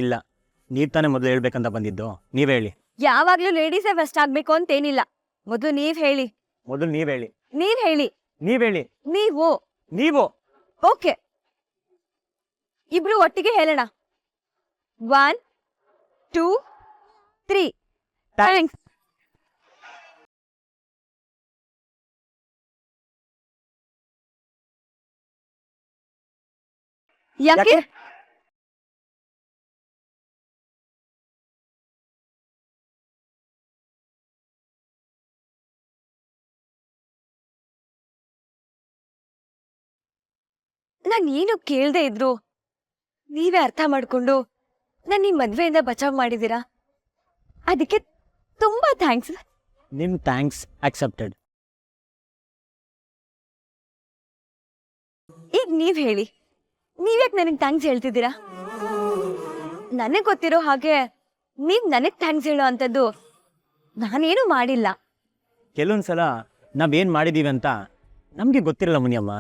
ಇಲ್ಲ, ನೀವ್ ತಾನೇ ಮೊದಲು ಹೇಳ್ಬೇಕಂತ ಬಂದಿದ್ದು, ನೀವ್ ಹೇಳಿ. ಯಾವಾಗ್ಲೂ ಲೇಡೀಸೇ ಫಸ್ಟ್ ಆಗ್ಬೇಕು ಅಂತೇನಿಲ್ಲ. ಮೊದಲು ನೀವ್ ಹೇಳಿ. ಮೊದಲು ನೀವ್ ಹೇಳಿ. ನೀವ್ ಹೇಳಿ. ನೀವ್ ಹೇಳಿ. ನೀವು. ನೀವು. ಓಕೆ, ಇಬ್ರು ಒಟ್ಟಿಗೆ ಹೇಳೋಣ. 1 2 3. ಥ್ಯಾಂಕ್ಸ್. ಯಾಕೆ? ನಾನು ಏನು ಕೇಳ್ದೆ ಇದ್ರು ನೀವೇ ಅರ್ಥ ಮಾಡ್ಕೊಂಡು ನನ್ನ ಈ ಮದ್ವೆಯಿಂದ ಬಚಾವ್ ಮಾಡಿದೀರಾ. ಅದಕ್ಕೆ ತುಂಬಾ ಥ್ಯಾಂಕ್ಸ್. ನಿಮ್ ಥ್ಯಾಂಕ್ಸ್ ಅಕ್ಸೆಪ್ಟೆಡ್. ಈಗ ನೀವ್ ಹೇಳಿ, ನೀವ್ಯಾಕೆ ನನಗೆ ಥ್ಯಾಂಕ್ಸ್ ಹೇಳ್ತಿದ್ದೀರಾ? ನನಗೆ ಗೊತ್ತಿರೋ ಹಾಗೆ ನೀವ್ ನನಗ್ ಥ್ಯಾಂಕ್ಸ್ ಹೇಳೋ ಅಂತದ್ದು ನಾನೇನು ಮಾಡಿಲ್ಲ. ಕೆಲವೊಂದ್ಸಲ ನಾವೇನ್ ಮಾಡಿದೀವಿ ಅಂತ ನಮ್ಗೆ ಗೊತ್ತಿರಲ್ಲ ಮುನಿಯಮ್ಮ.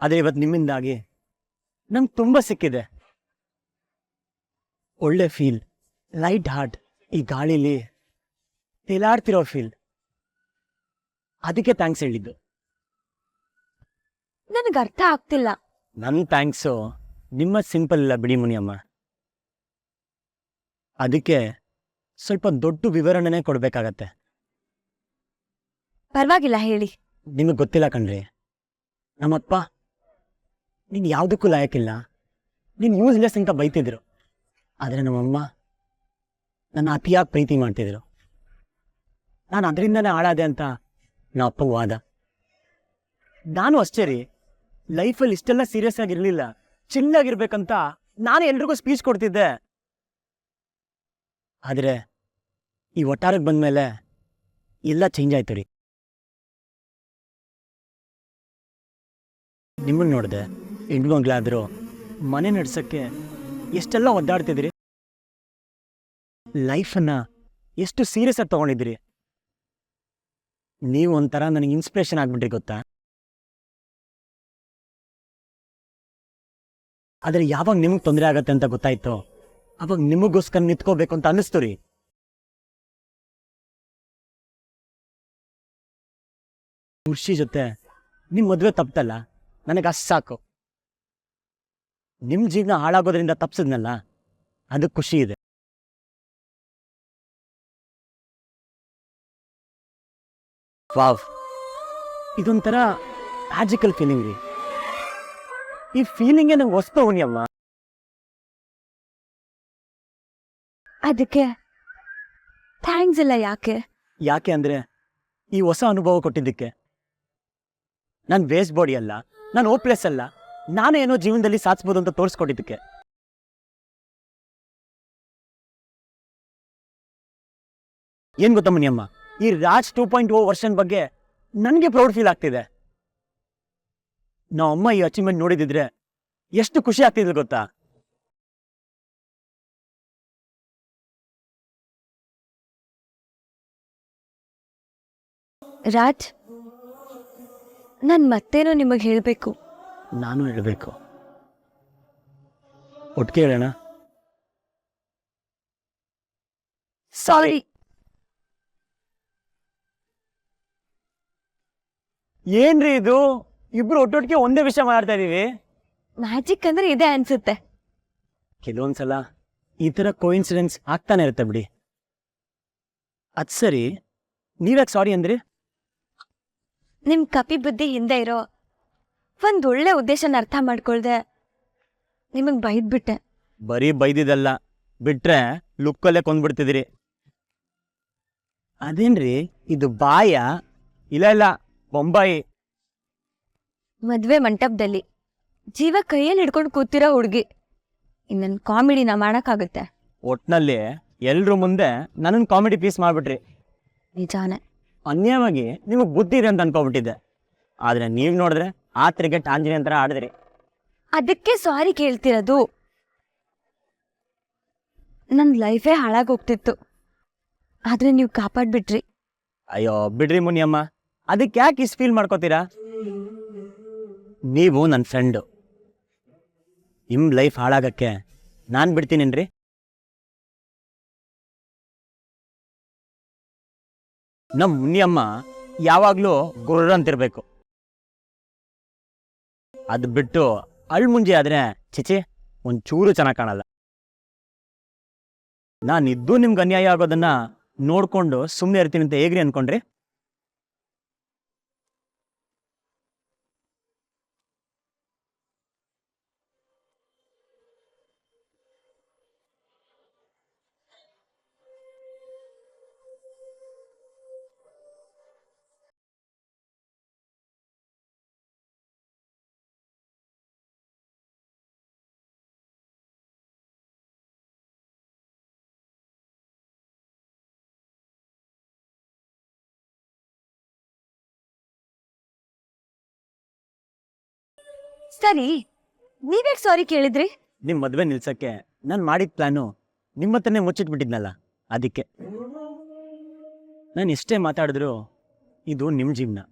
ಆದ್ರೆ ಇವತ್ತು ನಿಮ್ಮಿಂದಾಗಿ ನಮ್ಗೆ ತುಂಬಾ ಸಿಕ್ಕಿದೆ. ಒಳ್ಳೆ ಫೀಲ್, ಲೈಟ್ ಹಾರ್ಟ್, ಈ ಗಾಳಿಲಿ ತೇಲಾಡ್ತಿರೋ ಫೀಲ್. ಅದಕ್ಕೆ ಥ್ಯಾಂಕ್ಸ್ ಹೇಳಿದ್ದು. ನನಗೆ ಅರ್ಥ ಆಗ್ತಿಲ್ಲ. ನನ್ನ ಥ್ಯಾಂಕ್ಸು ನಿಮ್ಮ ಸಿಂಪಲ್ ಇಲ್ಲ ಬಿಡಿ ಮುನಿಯಮ್ಮ. ಅದಕ್ಕೆ ಸ್ವಲ್ಪ ದೊಡ್ಡ ವಿವರಣೆನೇ ಕೊಡ್ಬೇಕಾಗತ್ತೆ. ಪರವಾಗಿಲ್ಲ, ಹೇಳಿ. ನಿಮಗೆ ಗೊತ್ತಿಲ್ಲ ಕಣ್ರಿ, ನಮ್ಮಪ್ಪ ನೀನು ಯಾವುದಕ್ಕೂ ಲಾಯಕ್ಕಿಲ್ಲ, ನೀನು ಯೂಸ್ಲೆಸ್ ಅಂತ ಬೈತಿದ್ರು. ಆದರೆ ನಮ್ಮಮ್ಮ ನನ್ನ ಅತಿಯಾಗಿ ಪ್ರೀತಿ ಮಾಡ್ತಿದ್ರು. ನಾನು ಅದರಿಂದನೇ ಹಾಳಾದೆ ಅಂತ ನಮ್ಮ ಅಪ್ಪಗೆ ವಾದ. ನಾನು ಅಷ್ಟೇ ರೀ, ಲೈಫಲ್ಲಿ ಇಷ್ಟೆಲ್ಲ ಸೀರಿಯಸ್ ಆಗಿರಲಿಲ್ಲ, ಚಿಲ್ಲಾಗಿರ್ಬೇಕಂತ ನಾನು ಎಲ್ರಿಗೂ ಸ್ಪೀಚ್ ಕೊಡ್ತಿದ್ದೆ. ಆದರೆ ಈ ಒಟ್ಟಾರಕ್ಕೆ ಬಂದಮೇಲೆ ಎಲ್ಲ ಚೇಂಜ್ ಆಯ್ತು ರೀ. ನಿಮ್ಮನ್ನು ನೋಡಿದೆ, ಹೆಣ್ಮಗ್ಳಾದರೂ ಮನೆ ನಡ್ಸೋಕ್ಕೆ ಎಷ್ಟೆಲ್ಲ ಒದ್ದಾಡ್ತಿದ್ರಿ, ಲೈಫನ್ನು ಎಷ್ಟು ಸೀರಿಯಸ್ ಆಗಿ ತೊಗೊಂಡಿದ್ದೀರಿ. ನೀವು ಒಂಥರ ನನಗೆ ಇನ್ಸ್ಪಿರೇಷನ್ ಆಗ್ಬಿಟ್ರಿ ಗೊತ್ತಾ. ಆದರೆ ಯಾವಾಗ ನಿಮಗೆ ತೊಂದರೆ ಆಗತ್ತೆ ಅಂತ ಗೊತ್ತಾಯ್ತೋ ಅವಾಗ ನಿಮಗೋಸ್ಕರ ನಿಂತ್ಕೋಬೇಕು ಅಂತ ಅನ್ನಿಸ್ತು ರೀ. ಖುಷಿ ಜೊತೆ ನಿಮ್ಮ ಮದುವೆ ತಪ್ಪಲ್ಲ, ನನಗೆ ಅಷ್ಟು ಸಾಕು. ನಿಮ್ಮ ಜೀವನ ಹಾಳಾಗೋದ್ರಿಂದ ತಪ್ಪಿಸಿದ್ನಲ್ಲ, ಅದಕ್ಕೆ ಖುಷಿ ಇದೆ. ವಾವ್, ಇದೊಂಥರ ಮ್ಯಾಜಿಕಲ್ ಫೀಲಿಂಗ್ ರೀ. ಈ ಫೀಲಿಂಗೇ ನಂಗೆ ಹೊಸ್ತು ಹುಣಿಯಮ್ಮ. ಅದಕ್ಕೆ ಥ್ಯಾಂಕ್ಸ್ ಇಲ್ಲ. ಯಾಕೆ? ಯಾಕೆ ಅಂದರೆ ಈ ಹೊಸ ಅನುಭವ ಕೊಟ್ಟಿದ್ದಕ್ಕೆ. ನಾನು ವೇಸ್ಟ್ ಬಾಡಿ ಅಲ್ಲ, ನಾನು ಹೋಪ್ಲೆಸ್ ಅಲ್ಲ, ನಾನೇನೋ ಜೀವನದಲ್ಲಿ ಸಾಧಿಸ್ಬೋದು ಅಂತ ತೋರಿಸ್ಕೊಟ್ಟಿದ್ದಕ್ಕೆ. ಏನ್ ಗೊತ್ತಾ ಮುನಿಯಮ್ಮ, ಈ ರಾಜ್ 2.0 ವರ್ಷನ್ ಬಗ್ಗೆ ನನಗೆ ಪ್ರೌಡ್ ಫೀಲ್ ಆಗ್ತಿದೆ. ನಾವಮ್ಮ ಈ ಅಚೀವ್ಮೆಂಟ್ ನೋಡಿದಿದ್ರೆ ಎಷ್ಟು ಖುಷಿ ಆಗ್ತಿದ್ರು ಗೊತ್ತಾ. ರಾಜ್, ನಾನು ಮತ್ತೇನೋ ನಿಮಗೆ ಹೇಳಬೇಕು. ನಾನು ಹೇಳಬೇಕು. ಒಟ್ಟಿಗೆ ಹೇಳೋಣ. ಸಾರಿ. ಏನ್ರಿ ಇದು, ಇಬ್ರು ಒಟ್ಟೊಟ್ಟಿಗೆ ಒಂದೇ ವಿಷಯ ಮಾತಾಡ್ತಾ ಇದೀವಿ. ಮ್ಯಾಜಿಕ್ ಅಂದ್ರೆ ಇದೆ ಅನ್ಸುತ್ತೆ. ಕೆಲವೊಂದ್ಸಲ ಈ ಥರ ಕೋಇನ್ಸಿಡೆನ್ಸ್ ಆಗ್ತಾನೆ ಇರುತ್ತೆ ಬಿಡಿ. ಅದ್ ಸರಿ, ನೀವ್ಯಾಕೆ ಸಾರಿ ಅಂದ್ರಿ? ನಿಮ್ ಕಪಿ ಬುದ್ಧಿ ಹಿಂದೆ ಇರೋ ಒಂದ್ ಒಳ್ಳೆ ಉದ್ದೇಶನ ಅರ್ಥ ಮಾಡ್ಕೊಳ್ದೆ ನಿಮಗ್ ಬೈದ್ಬಿಟ್ಟೆ. ಬರೀ ಬೈದಿದ್ದಲ್ಲ, ಬಿಟ್ರೆ ಲುಕ್ಕಲ್ಲೇ ಕೊಂದ್ಬಿಡ್ತಿದಿರಿ. ಅದೇನ್ರಿ ಇದು, ಬಾಯ? ಇಲ್ಲ, ಬೊಂಬಾಯಿ. ಮದ್ವೆ ಮಂಟಪದಲ್ಲಿ ಜೀವ ಕೈಯಲ್ಲಿ ಹಿಡ್ಕೊಂಡು ಕೂತಿರೋ ಹುಡುಗಿ ಇನ್ನೊಂದು ಕಾಮಿಡಿನ ಮಾಡಕ್ಕಾಗುತ್ತೆ? ಒಟ್ನಲ್ಲಿ ಎಲ್ರ ಮುಂದೆ ನನ್ನನ್ನು ಕಾಮಿಡಿ ಪೀಸ್ ಮಾಡ್ಬಿಟ್ರಿ. ನಿಜಾನೇ. ಅನ್ಯವಾಗಿ ನಿಮಗೆ ಬುದ್ಧಿ ಇದೆ ಅಂತ ಅನ್ಕೊಬಿಟ್ಟಿದ್ದೆ. ಆದ್ರೆ ನೀವ್ ನೋಡಿದ್ರೆ ಆತ್ರಿಗೆ ಆಂಜನೇಯನ್ ಥರ ಆಡಿದ್ರಿ. ಅದಕ್ಕೆ ಸಾರಿ ಕೇಳ್ತಿರೋದು. ನನ್ನ ಲೈಫೇ ಹಾಳಾಗೋಗ್ತಿತ್ತು, ಆದ್ರೆ ನೀವು ಕಾಪಾಡ್ಬಿಟ್ರಿ. ಅಯ್ಯೋ ಬಿಡ್ರಿ ಮುನಿಯಮ್ಮ, ಅದಕ್ಕೆ ಯಾಕೆ ಇಷ್ಟು ಫೀಲ್ ಮಾಡ್ಕೋತೀರಾ? ನೀವು ನನ್ನ ಫ್ರೆಂಡು, ಲೈಫ್ ಹಾಳಾಗಕ್ಕೆ ನಾನು ಬಿಡ್ತೀನೇನ್ರಿ? ನಮ್ಮ ಮುನಿಯಮ್ಮ ಯಾವಾಗಲೂ ಗುರ್ರ ಅಂತಿರ್ಬೇಕು. ಅದು ಬಿಟ್ಟು ಅಳ್ಮುಂಜಿ ಆದರೆ ಚಿಚಿ ಒಂಚೂರು ಚೆನ್ನಾಗಿ ಕಾಣಲ್ಲ. ನಾನಿದ್ದು ನಿಮ್ಗೆ ಅನ್ಯಾಯ ಆಗೋದನ್ನ ನೋಡ್ಕೊಂಡು ಸುಮ್ಮನೆ ಇರ್ತೀನಿ ಅಂತ ಹೇಗ್ರಿ ಅನ್ಕೊಂಡ್ರಿ? ಸರಿ, ನೀವ್ಯಾಕೆ ಸಾರಿ ಕೇಳಿದ್ರಿ? ನಿಮ್ಮ ಮದುವೆ ನಿಲ್ಸಕ್ಕೆ ನಾನು ಮಾಡಿದ ಪ್ಲಾನು ನಿಮ್ಮ ಹತ್ರನೇ ಮುಚ್ಚಿಟ್ಬಿಟ್ಟಿದ್ನಲ್ಲ, ಅದಕ್ಕೆ. ನಾನು ಎಷ್ಟೇ ಮಾತಾಡಿದ್ರು ಇದು ನಿಮ್ಮ ಜೀವನ.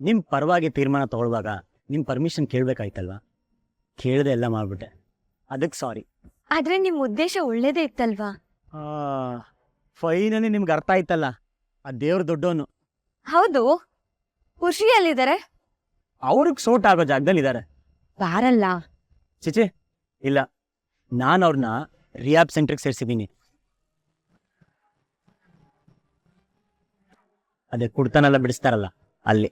ನಿಮ್ಮ ಪರವಾಗಿ ತೀರ್ಮಾನ ತಗೊಳ್ಳುವಾಗ ನಿಮ್ಮ ಪರ್ಮಿಷನ್ ಕೇಳಬೇಕಾಯ್ತಲ್ವಾ? ಕೇಳದೆ ಎಲ್ಲ ಮಾಡಿಬಿಟ್ಟೆ, ಅದಕ್ಕೆ ಸಾರಿ. ಆದ್ರೆ ನಿಮ್ ಉದ್ದೇಶ ಒಳ್ಳೇದೇ ಇತ್ತಲ್ವಾ? ಫೈನಲಿ ನಿಮ್ಗೆ ಅರ್ಥ ಆಯ್ತಲ್ಲ, ಆ ದೇವ್ರ ದೊಡ್ಡವನು. ಹೌದು, ಖುಷಿ ಎಲ್ಲಿದ್ದಾರೆ? ಅವ್ರಿಗೆ ಸೋಟ್ ಆಗೋ ಜಾಗದಲ್ಲಿ ಇದ್ದಾರೆ. ಬಾರಲ್ಲ. ಚಿಚಿ ಇಲ್ಲ, ನಾನು ಅವ್ರನ್ನ ರಿಯಾಬ್ ಸೆಂಟ್ರಿಗೆ ಸೇರಿಸಿದ್ದೀನಿ. ಅದೇ ಕುಡ್ತಾನೆಲ್ಲ ಬಿಡಿಸ್ತಾರಲ್ಲ ಅಲ್ಲಿ.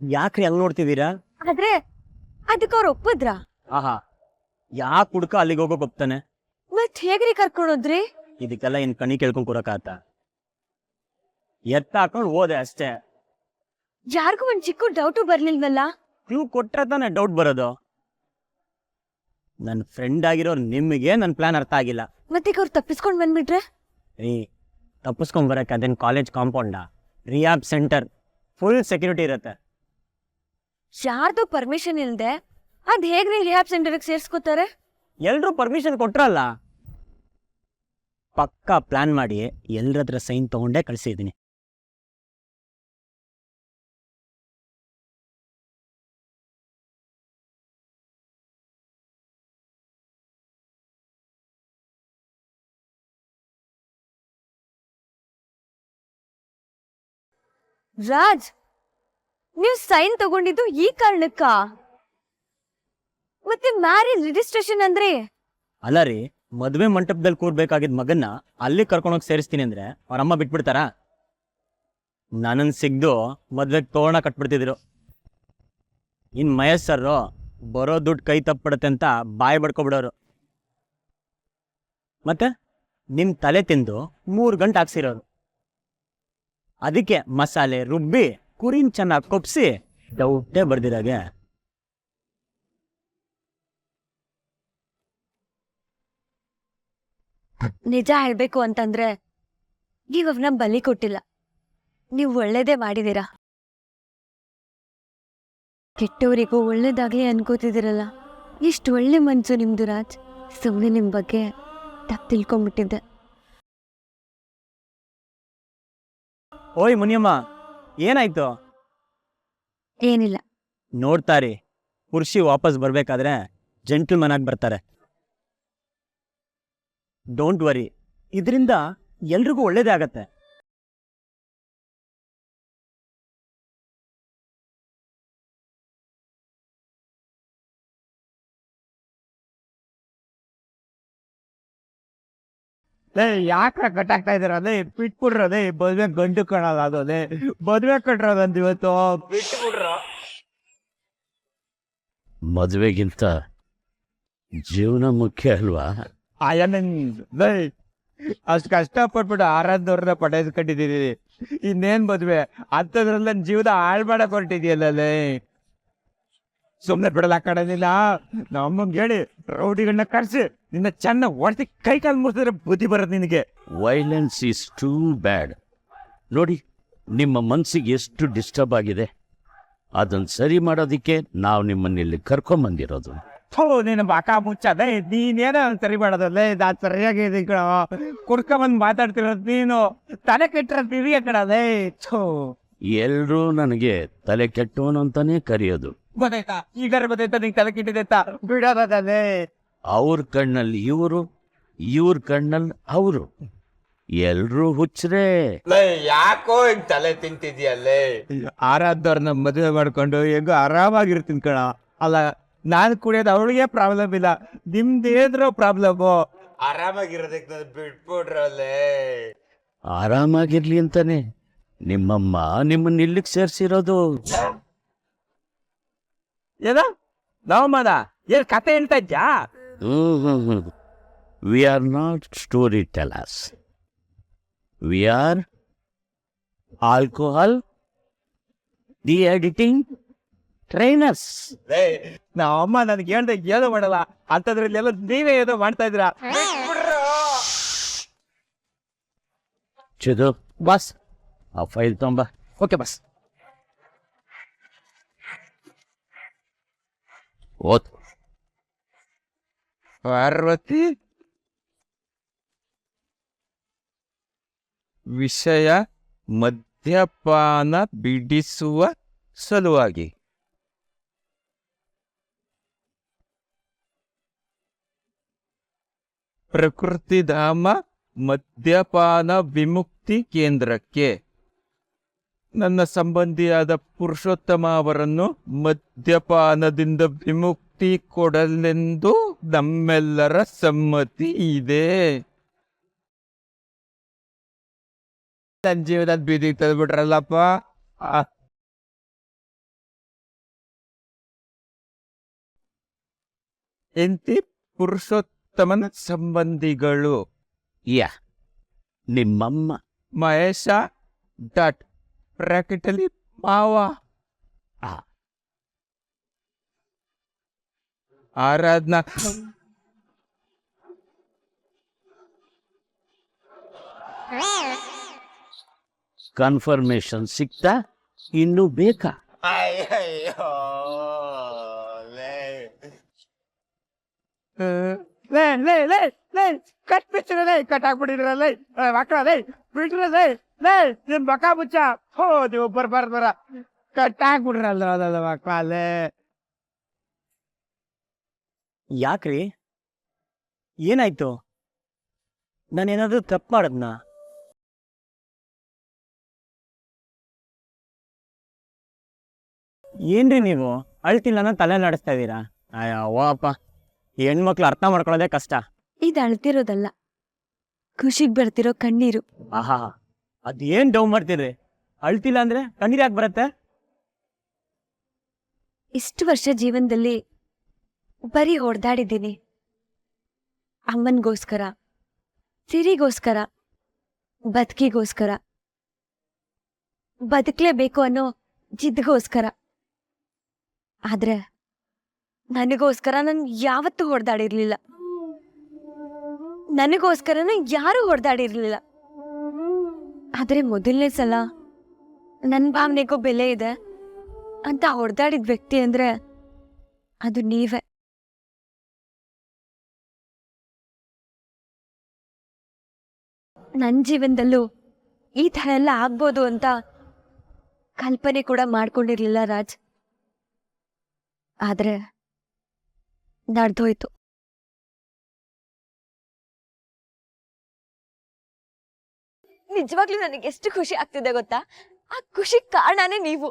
ಯಾಕ್ರಿ ಹಂಗ್ ನೋಡ್ತಿದ್ದೀರಾ? ಆದ್ರೆ ಅದಕ್ಕೆ ಅವ್ರು ಒಪ್ಪದ್ರಾ? ಆಹಾ, ಯಾಕೆ ಹುಡ್ಕ ಅಲ್ಲಿಗೆ ಹೋಗೋಕೆ ಒಪ್ತಾನೆ? ಮತ್ ಹೇಗ್ರಿ ಕರ್ಕೊಂಡೋದ್ರಿ? ಇದಕ್ಕೆಲ್ಲ ಇನ್ ಕಣಿ ಕೇಳ್ಕೊಂಡ್ ಕೂರಕಾತ? ಎತ್ತ ಹಾಕೊಂಡು ಹೋದೆ ಅಷ್ಟೇ. ಯಾರಿಗೂ ಒಂದ್ ಚಿಕ್ಕ ಡೌಟು ಬರ್ಲಿಲ್ವಲ್ಲ? ಕ್ಲೂ ಕೊಟ್ರೆ ತಾನೆ ಡೌಟ್ ಬರೋದು. ನನ್ನ ಫ್ರೆಂಡ್ ಆಗಿರೋ ನಿಮಗೆ ನನ್ನ ಪ್ಲಾನ್ ಅರ್ಥ ಆಗಿಲ್ಲ. ಮತ್ತೆ ಅವ್ರು ತಪ್ಪಿಸ್ಕೊಂಡ್ ಬಂದ್ಬಿಟ್ರೆ? ರೀ, ತಪ್ಪಿಸ್ಕೊಂಡ್ ಬರಕ್ಕೆ ಅದೇನು ಕಾಲೇಜ್ ಕಾಂಪೌಂಡಾ? ರಿಯಾಬ್ ಸೆಂಟರ್, ಫುಲ್ ಸೆಕ್ಯೂರಿಟಿ ಇರುತ್ತೆ. ಯಾರ್ದು ಪರ್ಮಿಷನ್ ಇಲ್ದೆ ಅದ್ ಹೇಗ್ರಿ ರಿಹಾಬ್ ಸೆಂಟರ್ಗೆ ಸೇರ್ಸ್ಕೊತಾರೆ? ಎಲ್ರೂ ಪರ್ಮಿಷನ್ ಕೊಟ್ರಲ್ಲ. ಪಕ್ಕಾ ಪ್ಲಾನ್ ಮಾಡಿ ಎಲ್ಲರ ಹತ್ರ ಸೈನ್ ತಗೊಂಡೇ ಕಳಿಸಿದ್ದೀನಿ. ರಾಜ್, ನೀವು ಸೈನ್ ತಗೊಂಡಿದ್ದು ಈ ಕಾರಣಕ್ಕ? ಮತ್ತೆ ಮ್ಯಾರೇಜ್ ರಿಜಿಸ್ಟ್ರೇಷನ್ ಅಂದ್ರೆ? ಅಲ್ಲ ರೀ, ಮದುವೆ ಮಂಟಪದಲ್ಲಿ ಕೂರ್ಬೇಕಾಗಿದ್ದ ಮಗನ್ನ ಅಲ್ಲಿ ಕರ್ಕೊಂಡೋಗಿ ಸೇರಿಸ್ತೀನಿ ಅಂದ್ರೆ ಅವ್ರಮ್ಮ ಬಿಟ್ಬಿಡ್ತಾರಾ? ನನ್ನನ್ನು ಸಿಗ್ದು ಮದ್ವೆಗೆ ತೋರಣ ಕಟ್ಬಿಡ್ತಿದ್ರು. ಇನ್ ಮಹೇಶ್ ಸರ್ರು ಬರೋ ದುಡ್ಡು ಕೈ ತಪ್ಪಿಡುತ್ತೆ ಅಂತ ಬಾಯಿ ಬಡ್ಕೊಬಿಡೋರು. ಮತ್ತೆ ನಿಮ್ ತಲೆ ತಿಂದು 3 ಗಂಟೆ ಹಾಕ್ಸಿರೋರು. ಅದಕ್ಕೆ ಮಸಾಲೆ ರುಬ್ಬಿ ಕುರಿನ್ ಚೆನ್ನಾಗಿ ಕೊಪ್ಸಿ ಡೌಟೇ ಬರ್ದಿರಾಗೆ. ನಿಜ ಹೇಳ್ಬೇಕು ಅಂತಂದ್ರೆ ನೀವ್ ಅವ್ರನ್ನ ಬಲಿ ಕೊಟ್ಟಿಲ್ಲ, ನೀವು ಒಳ್ಳೇದೇ ಮಾಡಿದೀರಾ. ಕೆಟ್ಟವರಿಗೂ ಒಳ್ಳೇದಾಗ್ಲಿ ಅನ್ಕೋತಿದ್ದೀರಲ್ಲ, ಎಷ್ಟು ಒಳ್ಳೆ ಮನ್ಸು ನಿಮ್ದು ರಾಜ್. ಸುಮ್ಮನೆ ನಿಮ್ ಬಗ್ಗೆ ತಪ್ಪು ತಿಳ್ಕೊಂಡ್ಬಿಟ್ಟಿದ್ದೆ. ಓಯ್ ಮುನಿಯಮ್ಮ, ಏನಾಯ್ತು? ಏನಿಲ್ಲ. ನೋಡ್ತಾರಿ, ಕುರ್ಷಿ ವಾಪಸ್ ಬರ್ಬೇಕಾದ್ರೆ ಜೆಂಟಲ್ಮನ್ ಆಗಿ ಬರ್ತಾರೆ. ಡೋಂಟ್ ವರಿ, ಇದರಿಂದ ಎಲ್ರಿಗೂ ಒಳ್ಳೇದೇ ಆಗತ್ತೆ. ಯಾಕ್ರ ಕಟ್ಟಾಗ್ತಾ ಇದಾರ? ಅದೇ ಬಿಟ್ಬಿಡ್ರದೇ, ಮದ್ವೆ ಗಂಡು ಕಾಣಲ್ಲ. ಅದೇ ಮದ್ವೆ ಕಟ್ರೋದಂತ ಇವತ್ತು ಬಿಟ್ಬಿಡ್ರ. ಮದುವೆಗಿಂತ ಜೀವನ ಮುಖ್ಯ ಅಲ್ವಾ? ಅಷ್ಟು ಕಷ್ಟಪಟ್ಬಿಟ್ಟು ಆರಾಧವ್ರನ್ನ ಪಡೆದ್ಕೊಂಡಿದ್ದೀರಿ, ಇನ್ನೇನ್ ಮದ್ವೆ ಅಂತದ್ರಲ್ಲಿ ನನ್ನ ಜೀವನ ಹಾಳು ಮಾಡಕ್ ಹೊರಟಿದ್ಯಲ್ಲೇ. ಸುಮ್ನೆ ಬಿಡಲ್ಲ ಕಡನಿಲ್ಲ. ನಮ್ಮಂಗೆ ಹೇಳಿ ರೌಡಿಗಳನ್ನ ಕರ್ಸಿ ನಿನ್ನ ಚೆನ್ನಾಗಿ ಹೊಡ್ತಿ ಕೈ ಕಾಲು ಮುರಿಸಿದ್ರೆ ಬುದ್ಧಿ ಬರೋದು ನಿನಗೆ. Violence is too bad. ನೋಡಿ, ನಿಮ್ಮ ಮನಸ್ಸಿಗೆ ಎಷ್ಟು ಡಿಸ್ಟರ್ಬ್ ಆಗಿದೆ. ಅದನ್ನು ಸರಿ ಮಾಡೋದಕ್ಕೆ ನಾವು ನಿಮ್ಮನ್ನಿಲ್ಲಿ ಕರ್ಕೊಂಬಂದಿರೋದು. ಥೋ ನೀನು ಬಾಕ ಮುಚ್ಚದೆ ನೀನೇನೋ ಸರಿ ಮಾಡೋದಲ್ಲೇ ನಾನು ಸರಿಯಾಗಿ ಇದೀನಿ ಕಣ ಕುಡ್ಕೊಂಬಂದು ಮಾತಾಡ್ತಿರೋದು ನೀನು ತಲೆ ಕೆಟ್ಟಿರೋದು ನಿನಗೆ ಕಣದೇ ಥೋ ಎಲ್ರೂ ನನಗೆ ತಲೆ ಕೆಟ್ಟವನು ಅಂತಾನೆ ಕರೆಯೋದು. ಗೊತ್ತಾಯ್ತಾ ಈಗಾರ ಗೊತ್ತಾಯ್ತಾ ನಿಂಗೆ ತಲೆ ಕೆಟ್ಟಿದೆತ್ತ ಬಿಡೋದಲ್ಲೇ ಅವ್ರ ಕಣ್ಣಲ್ಲಿ ಇವರು, ಇವ್ರ ಕಣ್ಣಲ್ಲಿ ಅವರು, ಎಲ್ರೂ ಹುಚ್ಚರೇ. ಯಾಕೋ ಹಿಂಗ್ ತಲೆ ತಿಂತಿದ್ಯಲ್ಲೇ ಆರಾಧವ್ರನ್ನ ಮದುವೆ ಮಾಡ್ಕೊಂಡು ಹೆಂಗೋ ಆರಾಮಾಗಿರ್ತೀನಿ ಕಣ. ಅಲ್ಲ ನಾನು ಕುಡಿಯೋದು ಅವಳಿಗೆ ಪ್ರಾಬ್ಲಮ್ ಇಲ್ಲ, ನಿಮ್ದೇದ್ರೋ ಪ್ರಾಬ್ಲಮ್ಮು. ಆರಾಮಾಗಿರೋದಕ್ಕೆ ಬಿಟ್ಬಿಡ್ರಲ್ಲೇ. ಆರಾಮಾಗಿರ್ಲಿ ಅಂತಾನೆ ನಿಮ್ಮಮ್ಮ ನಿಮ್ಮನ್ನ ಇಲ್ಲಿಗೆ ಸೇರ್ಸಿರೋದು. ಏನ ನವಮ್ಮನ ಏನ್ ಕತೆ ಹೇಳ್ತಾ ಇದ್ಯಾ? We are not storytellers, we are alcohol the editing trainers. ನಮ್ಮಮ್ಮ ನನಗೆ ಹೇಳ್ದೆ ಏನೋ ಮಾಡಲ್ಲ ಅಂತದ್ರಲ್ಲಿ ಎಲ್ಲ ನೀವೇ ಏನೋ ಮಾಡ್ತಾ ಇದ್ದೀರಾ. ಚಿದು ಬಸ್ ಆ ಫೈಲ್ ತೊಂಬ. ಓಕೆ ಬಸ್. ಓದ್. ಪಾರ್ವತಿ ವಿಷಯ ಮದ್ಯಪಾನ ಬಿಡಿಸುವ ಸಲುವಾಗಿ. ಪ್ರಕೃತಿಧಾಮ ಮದ್ಯಪಾನ ವಿಮುಕ್ತಿ ಕೇಂದ್ರಕ್ಕೆ ನನ್ನ ಸಂಬಂಧಿಯಾದ ಪುರುಷೋತ್ತಮ ಅವರನ್ನು ಮದ್ಯಪಾನದಿಂದ ವಿಮುಕ್ತಿ ಕೊಡಲೆಂದು ನಮ್ಮೆಲ್ಲರ ಸಮ್ಮತಿ ಇದೆ. ನನ್ನ ಜೀವನದ ಬೀದಿಗೆ ತಂದ್ಬಿಟ್ರಲ್ಲಪ್ಪ. ಎಂತಿ ಪುರುಷೋತ್ತಮನ ಸಂಬಂಧಿಗಳು ಯಾ ನಿಮ್ಮಮ್ಮ. ಮಹೇಶ ಡಾಟ್ ಬ್ರಾಕೆಟಲ್ಲಿ ಮಾವ. ಆರಾಧನಾ ಕನ್ಫರ್ಮೇಶನ್ ಸಿಕ್ತಾ? ಇನ್ನೂ ಬೇಕಾ? ಕಟ್ ಬಿಚ್ಚಿರಲೇ, ಕಟ್ ಹಾಕ್ಬಿಟ್ಟಿರಲೇ ಮಕ್ಕಳೇ, ಬಿಟ್ರಲೇ ನಿಮ್ ಬಕ ಮುಚ್ಚ. ಹೋ ನೀವು ಬರ್ಬಾರ್ದರ ಕಟ್ ಹಾಕ್ಬಿಟ್ರಲ್ಲ ಅದಲ್ಲ ಮಕ್ಕಳೇ. ಯಾಕ್ರಿ, ಏನಾಯ್ತು? ನಾನೇನಾದ್ರೂ ತಪ್ಪು ಮಾಡದ್ನ? ಏನ್ರಿ ನೀವು ಅಳ್ತಿಲ್ಲ ಅನ್ನೋ ತಲೆ ನಡೆಸ್ತಾ ಇದ್ದೀರಾ? ಅಯ್ಯವ್ವ ಅಪ್ಪ, ಹೆಣ್ಮಕ್ಳು ಅರ್ಥ ಮಾಡ್ಕೊಳ್ಳೋದೇ ಕಷ್ಟ. ಇದು ಅಳ್ತಿರೋದಲ್ಲ, ಖುಷಿಗೆ ಬರ್ತಿರೋ ಕಣ್ಣೀರು. ಆಹಾ, ಅದೇನ್ ಡೌ ಮಾಡ್ತೀರಿ? ಅಳ್ತಿಲ್ಲ ಅಂದ್ರೆ ಕಣ್ಣೀರ್ ಯಾಕೆ ಬರತ್ತೆ? ಇಷ್ಟು ವರ್ಷ ಜೀವನದಲ್ಲಿ ಬರೀ ಹೊಡೆದಾಡಿದ್ದೀನಿ. ಅಮ್ಮನಿಗೋಸ್ಕರ, ಸಿರಿಗೋಸ್ಕರ, ಬದುಕಿಗೋಸ್ಕರ, ಬದುಕಲೇಬೇಕು ಅನ್ನೋ ಜಿದ್ಗೋಸ್ಕರ. ಆದ್ರೆ ನನಗೋಸ್ಕರ ನಾನು ಯಾವತ್ತೂ ಹೊಡೆದಾಡಿರ್ಲಿಲ್ಲ. ನನಗೋಸ್ಕರನೂ ಯಾರೂ ಹೊಡೆದಾಡಿರ್ಲಿಲ್ಲ. ಆದ್ರೆ ಮೊದಲನೇ ಸಲ ನನ್ನ ಭಾವನೆಗೂ ಬೆಲೆ ಇದೆ ಅಂತ ಹೊಡೆದಾಡಿದ ವ್ಯಕ್ತಿ ಅಂದ್ರೆ ಅದು ನೀವೇ. ನನ್ನ ಜೀವನದಲ್ಲೂ ಈ ಥರ ಎಲ್ಲ ಆಗ್ಬೋದು ಅಂತ ಕಲ್ಪನೆ ಕೂಡ ಮಾಡ್ಕೊಂಡಿರ್ಲಿಲ್ಲ ರಾಜ್. ಆದ್ರೆ ನಡೆದೋಯ್ತು. ನಿಜವಾಗ್ಲೂ ನನಗೆ ಎಷ್ಟು ಖುಷಿ ಆಗ್ತಿದೆ ಗೊತ್ತಾ? ಆ ಖುಷಿ ಕಾರಣನೇ ನೀವು.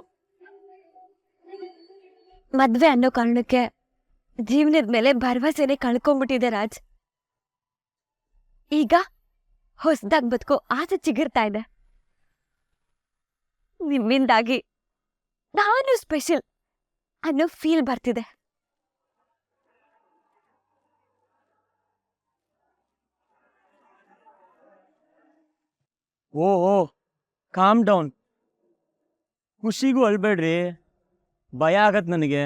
ಮದ್ವೆ ಅನ್ನೋ ಕಾರಣಕ್ಕೆ ಜೀವನದ ಮೇಲೆ ಭರವಸೆನೆ ಕಳ್ಕೊಂಡ್ಬಿಟ್ಟಿದೆ ರಾಜ್. ಈಗ ಹೊಸದಾಗಿ ಬದುಕೋ ಆಸೆ ಚಿಗುರ್ತಾ ಇದೆ. ನಿಮ್ಮಿಂದಾಗಿ ನಾನು ಸ್ಪೆಷಲ್ ಅನ್ನೋ ಫೀಲ್ ಬರ್ತಿದೆ. ಓ ಕಾಮ್ ಡೌನ್. ಖುಷಿಗೂ ಅಳ್ಬೇಡ್ರಿ, ಭಯ ಆಗತ್ ನನಗೆ.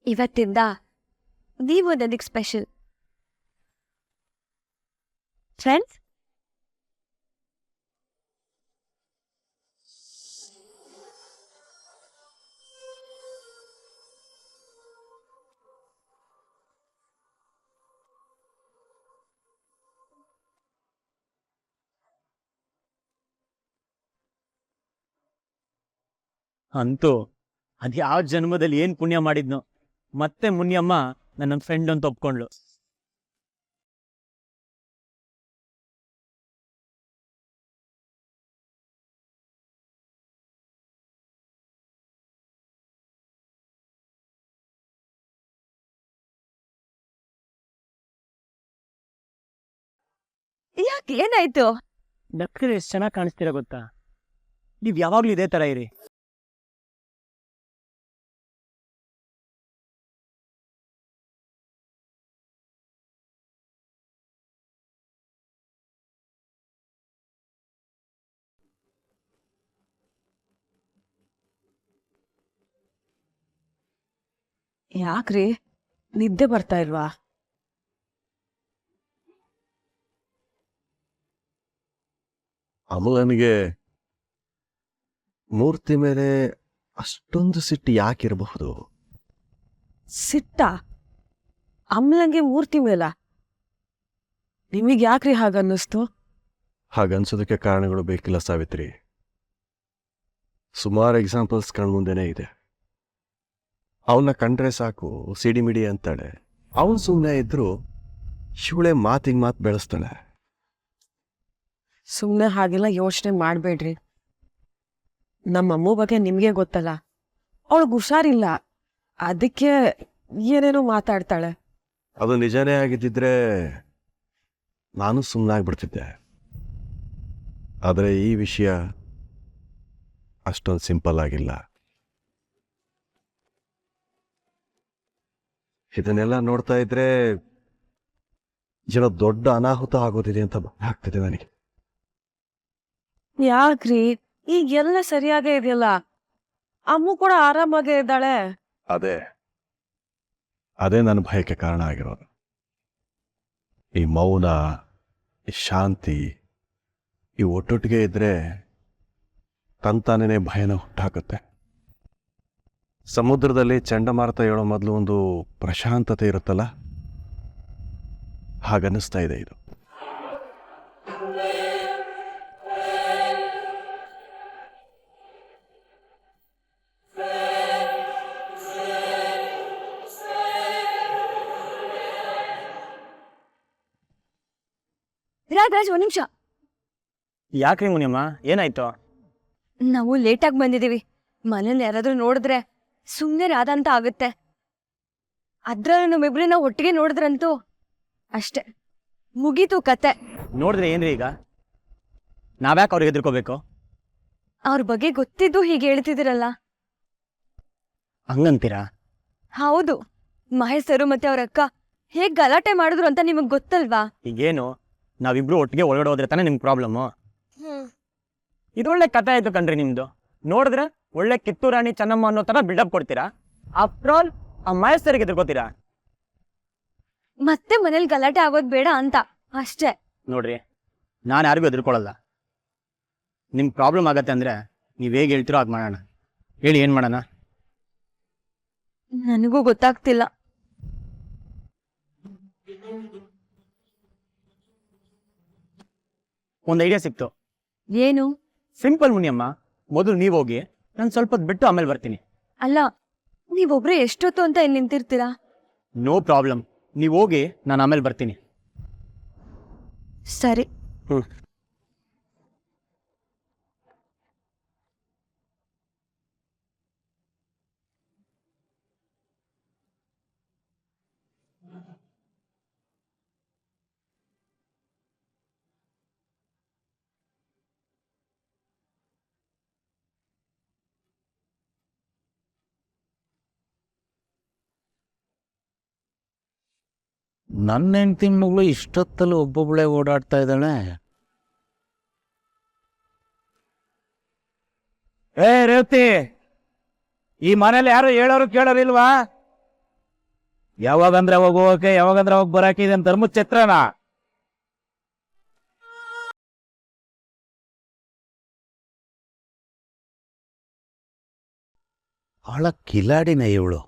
ಇವತ್ತಿಂದ ನೀವು ನನಗೆ ಸ್ಪೆಷಲ್. ಫ್ರೆಂಡ್ಸ್, ಅಂತೂ ಅದ್ಯಾವ ಜನ್ಮದಲ್ಲಿ ಏನು ಪುಣ್ಯ ಮಾಡಿದ್ನೋ ಮತ್ತೆ ಮುನಿಯಮ್ಮ ನನ್ನ ಫ್ರೆಂಡ್ ಅಂತ ಒಪ್ಕೊಂಡ್ಲು. ಯಾಕೆ ಏನಾಯ್ತು? ನಕ್ಕರೆ ಎಷ್ಟು ಚೆನ್ನಾಗಿ ಕಾಣಿಸ್ತೀರಾ ಗೊತ್ತಾ? ನೀವು ಯಾವಾಗ್ಲೂ ಇದೇ ತರ ಇರಿ. ಯಾಕ್ರಿ ನಿದ್ದೆ ಬರ್ತಾ ಇಲ್ವಾ? ಅಮಲನಿಗೆ ಮೂರ್ತಿ ಮೇಲೆ ಅಷ್ಟೊಂದು ಸಿಟ್ಟು ಯಾಕಿರಬಹುದು? ಸಿಟ್ಟ ಅಮ್ಲಂಗೆ ಮೂರ್ತಿ ಮೇಲ? ನಿಮಗೆ ಯಾಕ್ರಿ ಹಾಗನ್ನಿಸ್ತು? ಹಾಗನ್ಸೋದಕ್ಕೆ ಕಾರಣಗಳು ಬೇಕಿಲ್ಲ ಸಾವಿತ್ರಿ. ಸುಮಾರು ಎಕ್ಸಾಂಪಲ್ಸ್ ಕಣ್ಮುಂದೆನೇ ಇದೆ. ಅವನ್ನ ಕಂಡ್ರೆ ಸಾಕು ಸಿಡಿಮಿಡಿ ಅಂತಾಳೆ. ಅವನು ಸುಮ್ಮನೆ ಇದ್ರು ಶಿವಳೆ ಮಾತಿಗೆ ಮಾತು ಬೆಳೆಸ್ತಾಳೆ. ಸುಮ್ಮನೆ ಹಾಗೆಲ್ಲ ಯೋಚನೆ ಮಾಡಬೇಡ್ರಿ. ನಮ್ಮಮ್ಮ ಬಗ್ಗೆ ನಿಮಗೆ ಗೊತ್ತಲ್ಲ, ಅವಳಿಗೆ ಹುಷಾರಿಲ್ಲ, ಅದಕ್ಕೆ ಏನೇನೋ ಮಾತಾಡ್ತಾಳೆ. ಅದು ನಿಜನೇ ಆಗಿದ್ದಿದ್ರೆ ನಾನು ಸುಮ್ಮನಾಗ್ಬಿಡ್ತಿದ್ದೆ. ಆದರೆ ಈ ವಿಷಯ ಅಷ್ಟೊಂದು ಸಿಂಪಲ್ ಆಗಿಲ್ಲ. ಇದನ್ನೆಲ್ಲ ನೋಡ್ತಾ ಇದ್ರೆ ಏನೋ ದೊಡ್ಡ ಅನಾಹುತ ಆಗೋದಿದೆ ಅಂತ ಭಯ ಆಗ್ತಿದೆ ನನಗೆ. ಯಾಕ್ರಿ, ಈಗೆಲ್ಲ ಸರಿಯಾಗೇ ಇದೆಯಲ್ಲ, ಅಮ್ಮ ಕೂಡ ಆರಾಮಾಗೇ ಇದ್ದಾಳೆ. ಅದೇ ನನ್ನ ಭಯಕ್ಕೆ ಕಾರಣ ಆಗಿರೋದು. ಈ ಮೌನ, ಈ ಶಾಂತಿ, ಈ ಒಟ್ಟೊಟ್ಟಿಗೆ ಇದ್ರೆ ತಂತಾನೇ ಭಯನ ಹುಟ್ಟಾಕತ್ತೆ. ಸಮುದ್ರದಲ್ಲಿ ಚಂಡಮಾರುತ ಹೇಳೋ ಮೊದಲು ಒಂದು ಪ್ರಶಾಂತತೆ ಇರುತ್ತಲ್ಲ, ಹಾಗನ್ನಿಸ್ತಾ ಇದೆ ಇದು. ರಾಜ್ ಒಂದ್ ನಿಮಿಷ. ಯಾಕ್ರಿ ಮುನಿಯಮ್ಮ, ಏನಾಯ್ತು? ನಾವು ಲೇಟಾಗಿ ಬಂದಿದೀವಿ. ಮನೇಲಿ ಯಾರಾದ್ರೂ ನೋಡಿದ್ರೆ ಸುಮ್ಮನೆ ರಾಧ ಅಂತ ಆಗುತ್ತೆ. ಅದ್ರಲ್ಲಿ ನಮ್ಮಿಬ್ರನ್ನ ಒಟ್ಟಿಗೆ ನೋಡಿದ್ರಂತೂ ಅಷ್ಟೆ, ಮುಗೀತು ಕತೆ. ನೋಡಿದ್ರೆ ಏನ್ರಿ ಈಗ? ನಾವ್ಯಾಕೆ ಅವ್ರಿಗೆ ಹೆದರ್ಕೋಬೇಕು? ಅವ್ರ ಬಗ್ಗೆ ಗೊತ್ತಿದ್ದು ಹೀಗೆ ಹೇಳ್ತಿದ್ದೀರಲ್ಲ. ಹಂಗಂತೀರಾ? ಹೌದು, ಮಹೇಶ್ ಸರು ಮತ್ತೆ ಅವ್ರ ಅಕ್ಕ ಹೇಗ್ ಗಲಾಟೆ ಮಾಡಿದ್ರು ಅಂತ ನಿಮಗ್ ಗೊತ್ತಲ್ವಾ? ಈಗೇನು ನಾವಿಬ್ರು ಒಟ್ಟಿಗೆ ಒಳಗಡೆ ಹೋದ್ರೆ ತಾನೇ ನಿಮ್ಗೆ ಪ್ರಾಬ್ಲಮ್ಮು? ಇದೊಳ್ಳೆ ಕಥೆ ಆಯ್ತು ಕಣ್ರಿ ನಿಮ್ದು. ನೋಡಿದ್ರೆ ಒಳ್ಳೆ ಕಿತ್ತೂರು ರಾಣಿ ಚೆನ್ನಮ್ಮ ಅನ್ನೋ ತರ ಬಿಲ್ಡಪ್ ಕೊಡ್ತೀರಾ. ಆಫ್ಟರ್ ಆಲ್ ಆ ಮಹೇಶ್ ಸರ್ಗೆ ಎದುರ್ಕೋತೀರಾ. ಮತ್ತೆ ಮನೇಲಿ ಗಲಾಟೆ ಆಗೋದ್ ಬೇಡ ಅಂತ ಅಷ್ಟೇ. ನೋಡ್ರಿ, ನಾನು ಯಾರಿಗೂ ಎದುರ್ಕೊಳ್ಳಲ್ಲ. ನಿಮ್ ಪ್ರಾಬ್ಲಮ್ ಆಗತ್ತೆ ಅಂದ್ರೆ ನೀವ್ ಹೇಗೆ ಹೇಳ್ತಿರೋ ಹಾಗೆ ಮಾಡೋಣ. ಹೇಳಿ, ಏನ್ ಮಾಡೋಣ? ನನಗೂ ಗೊತ್ತಾಗ್ತಿಲ್ಲ. ಒಂದು ಐಡಿಯಾ ಸಿಕ್ತು. ಏನು? ಸಿಂಪಲ್ ಮುನಿಯಮ್ಮ, ಮೊದಲು ನೀವು ಹೋಗಿ, ನಾನು ಸ್ವಲ್ಪ ಹೊತ್ತು ಬಿಟ್ಟು ಆಮೇಲೆ ಬರ್ತೀನಿ. ಅಲ್ಲ, ನೀವೊಬ್ರೆ ಎಷ್ಟೊತ್ತು ಅಂತ ಇಲ್ಲಿ ನಿಂತಿರ್ತೀರಾ? ನೋ ಪ್ರಾಬ್ಲಮ್, ನೀವು ಹೋಗಿ, ನಾನು ಆಮೇಲೆ ಬರ್ತೀನಿ. ಸರಿ. ನನ್ನ ಹೆಂಡತಿ ಮಗಳು ಇಷ್ಟೊತ್ತಲ್ಲಿ ಒಬ್ಬೊಬ್ಬಳೆ ಓಡಾಡ್ತಾ ಇದ್ದಾಳೆ. ಏ ರೇವತಿ, ಈ ಮನೇಲಿ ಯಾರು ಹೇಳೋರು ಕೇಳೋರಿಲ್ವಾ? ಯಾವಾಗಂದ್ರೆ ಅವಾಗ ಹೋಗಕ್ಕೆ, ಯಾವಾಗಂದ್ರೆ ಅವಾಗ ಬರಾಕೆ ಇದೆ ಧರ್ಮದ ಛತ್ರನಾ? ಅವಳ ಕಿಲಾಡಿನ ಇವಳು.